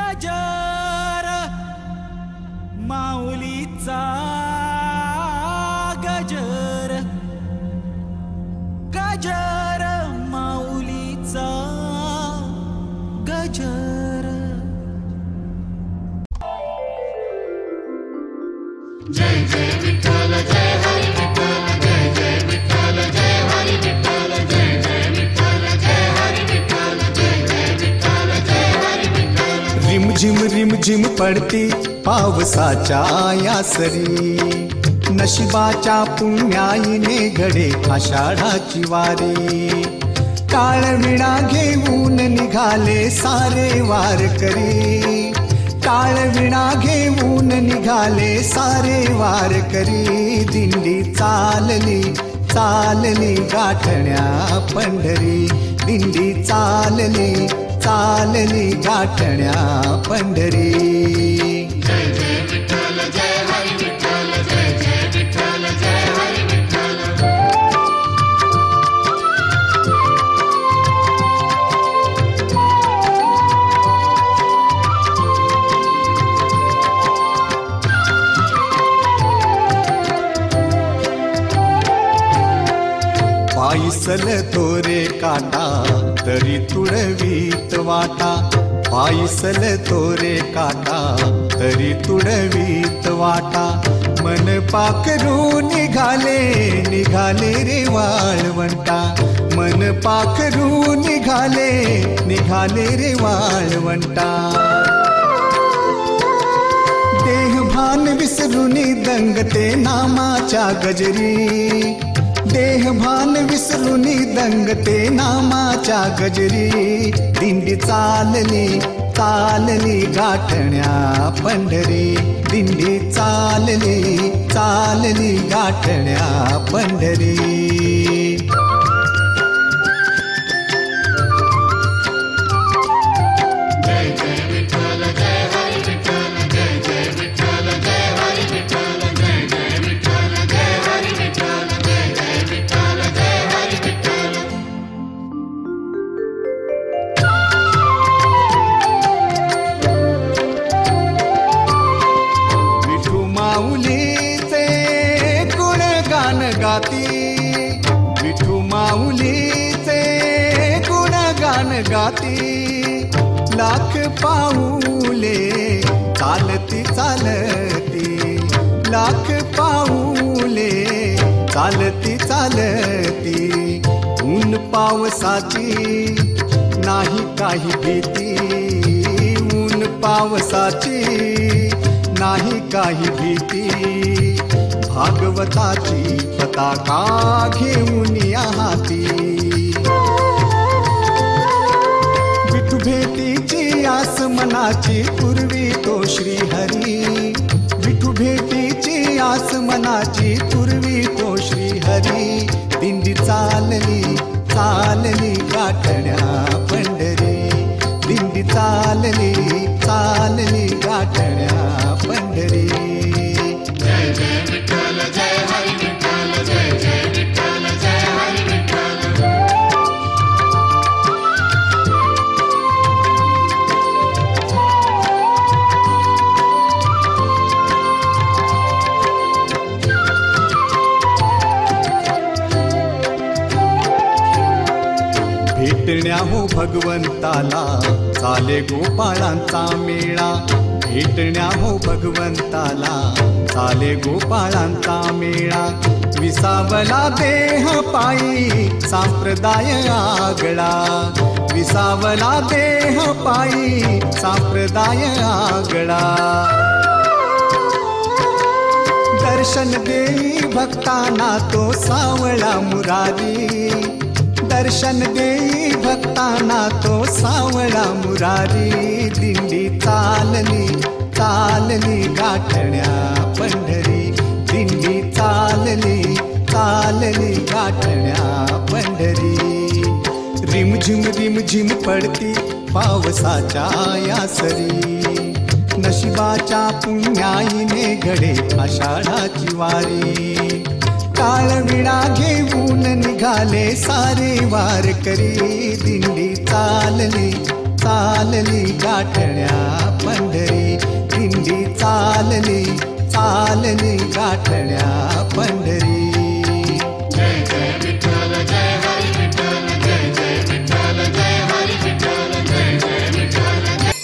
गजर माऊलीचा गजर गजर माऊलीचा गजर। जय जय विठ्ठल जय हरी विठ्ठल जय जय विठ्ठल जय हरी विठ्ठल जय जय विठ्ठल जय हरी विठ्ठल जय जय विठ्ठल जय हरी विठ्ठल। रिम झिम पडती पावसाच्या यासरी, नशिबाच्या पुण्याईने घडे आषाढाची वारी। काळविणा घेऊन निघाले सारे वारकरी, काळविणा घेऊन निघाले सारे वारकरी। दिंडी चालली चालली गाठण्या पंढरी, दिंडी चालली चालली गाठण्या पंढरी। जय जय विठ्ठल जय हरी विठ्ठल जय जय विठ्ठल जय हरी विठ्ठल। पायसल तोरे काटा तरी तुडवीत वाटा, पायसल तोरे काटा तरी तुडवीत वाटा। मन पाखरू निघाले निघाले रे वाळवंटा, मन पाखरू निघाले निघाले रे वाळवंटा। देहभान विसरुनी दंगते नामाच्या गजरी, देहभान विसरुनी दंगते नामाच्या गजरी। दिंडी चालली चालली गाठण्या पंढरी, दिंडी चालली चालली गाठण्या पंढरी। जय जय विठ्ठल जय हरी विठ्ठल जय जय विठ्ठल जय हरी विठ्ठल जय जय विठ्ठल जय हरी विठ्ठल जय जय विठ्ठल जय हरी विठ्ठल। विठू माऊलीचे गुणगान गाती, विठू माऊलीचे गुणगान गाती। लाख पाऊले चालती चालती, लाख पाऊले चालती चालती। ऊन पावसाची नाही काही भीती, ऊन पावसाची नाही काही भीती। भागवताची पताका घेऊन या हाती, विठू भेटीची आस मनाची पूर्वी तो श्रीहरी, विठू भेटीची आस मनाची पूर्वी तो श्रीहरी। दिंडी चालली चालली गाठण्या पंढरी, दिंडी चालली चालली गाठण्या पंढरी। जय जय विठ्ठल जय हरी विठ्ठल जय जय विठ्ठल जय हरी विठ्ठल। भेटण्या हो भगवंताला चाले गोपाळांचा मेळा, भेटण्या हो भगवंताला चाले गोपाळांचा मेळा। विसावला देह पायी संप्रदाय आगळा, विसावला देह पायी संप्रदाय आगळा। दर्शन देई भक्तांना तो सावळा मुरारी, दर्शन देई भक्तांना तो सावळा मुरारी। दिंडी चालली चालली गाठण्या पंढरी, दिंडी चालली चालली गाठण्या पंढरी। रिमझिम पडती पावसाच्या यासरी, नशिबाच्या पुण्याईने घडे आषाढाची वारी। काळविणा घेऊन निघाले सारे वारकरी, दिंडी चालली चालली गाठण्या पंढरी, दिंडी चालली चालली गाठण्या पंढरी. जय जय विठ्ठल जय हरी विठ्ठल, जय जय विठ्ठल जय हरी विठ्ठल, जय जय विठ्ठल जय.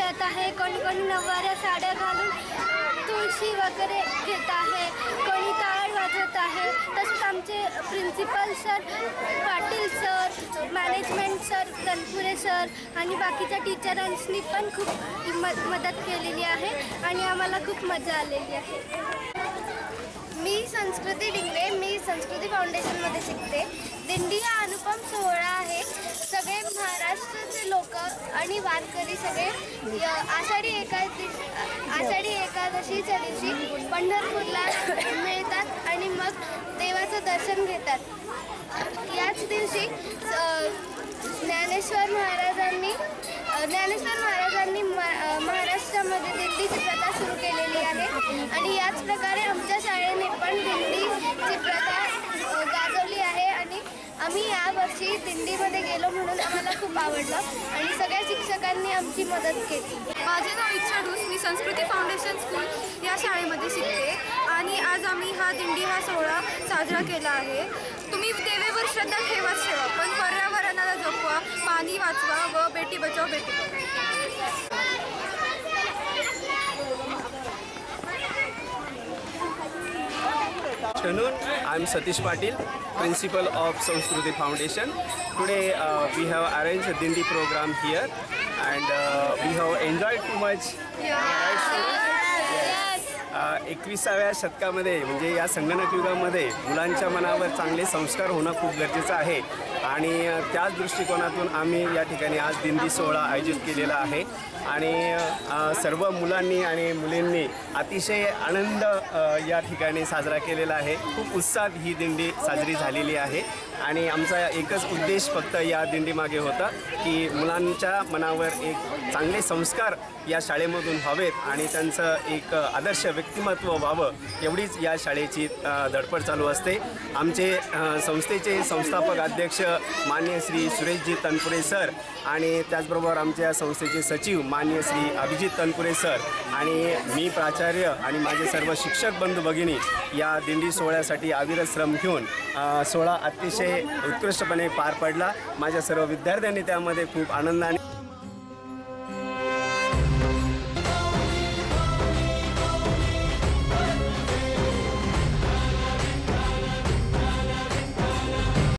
खेळत आहे, कोणी कोणी नऊवाऱ्या साड्या घालून तुळशी वगैरे घेत आहे, कोणी टाळ वाजवत आहे. तसेच आमचे principal sir, Patil sir, management sir, Tanpure sir आणि बाकीच्या टीचरांनी पण खूप मदत केलेली आहे आणि आम्हाला खूप मजा आलेली आहे. मी संस्कृती डिंगरे, मी संस्कृती फाउंडेशनमध्ये शिकते. दिंडी हा अनुपम सोहळा आहे. सगळे महाराष्ट्राचे लोक आणि वारकरी सगळे आषाढी एकादशीच्या दिवशी पंढरपूरला मिळतात आणि मग देवाचं दर्शन घेतात. याच दिवशी ज्ञानेश्वर महाराजांनी महाराष्ट्रामध्ये दिंडीची प्रथा सुरू केलेली आहे आणि याच प्रकारे आमच्या शाळेने पण दिंडीची प्रथा गाजवली आहे आणि आम्ही यावर्षी दिंडीमध्ये गेलो म्हणून आम्हाला खूप आवडलं आणि सगळ्या शिक्षकांनी आमची मदत केली. माझे नाव इच्छा डूस, मी संस्कृती फाउंडेशन स्कूल या शाळेमध्ये शिकते आणि आज आम्ही दिंडी हा सोहळा साजरा केला आहे. तुम्ही देवेवर श्रद्धा ठेवाच ठेवा, पण पर्यावरणाला जपवा, पाणी वाचवा व बेटी बचाव Beti Padhao. Afternoon, I'm Satish Patil, Principal of Sanskriti Foundation. Today we have arranged a Dindi program here and we have enjoyed too much. Right, students? Yes. 21व्या शतकामध्ये म्हणजे या संगणक युगामध्ये मुलांच्या मनावर चांगले संस्कार होणं खूप गरजेचं आहे आणि त्याच दृष्टिकोनातून आम्ही या ठिकाणी आज दिंडी सोहळा आयोजित केलेला आहे आणि सर्व मुलांनी आणि मुलींनी अतिशय आनंद या ठिकाणी साजरा केलेला आहे. खूप उत्साहात ही दिंडी साजरी झालेली आहे आणि आमचा एकच उद्देश फक्त या दिंडीमागे होता की मुलांच्या मनावर एक चांगले संस्कार या शाळेमधून व्हावेत आणि त्यांचं एक आदर्श व्यक्तिमत्व व्हावं एवढीच या शाळेची धडपड चालू असते. आमचे संस्थेचे संस्थापक अध्यक्ष मान्य श्री सुरेशजी तनपुरे सर आणि त्याचबरोबर आमच्या संस्थेचे सचिव मान्य श्री अभिजित तनपुरे सर आणि मी प्राचार्य आणि माझे सर्व शिक्षक बंधू भगिनी या दिंडी सोहळ्यासाठी अविरत श्रम घेऊन सोहळा अतिशय उत्कृष्टपणे पार पडला. माझ्या सर्व विद्यार्थ्यांनी त्यामध्ये खूप आनंदाने